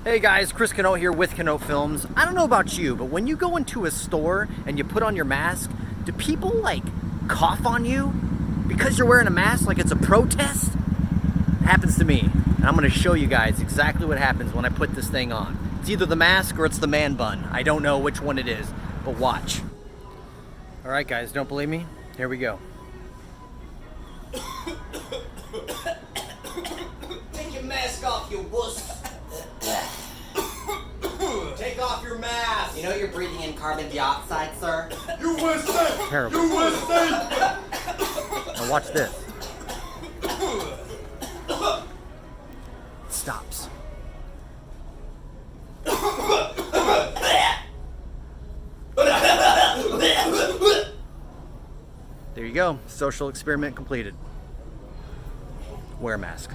Hey guys, Chris Canote here with Canote Films. I don't know about you, but when you go into a store and you put on your mask, do people like cough on you because you're wearing a mask like it's a protest? It happens to me, and I'm gonna show you guys exactly what happens when I put this thing on. It's either the mask or it's the man bun. I don't know which one it is, but watch. All right guys, don't believe me? Here we go. Take your mask off, you wuss. Take off your mask. You know you're breathing in carbon dioxide, sir? You wuss. Terrible. You wuss. Now watch this. It stops. There you go. Social experiment completed. Wear a mask.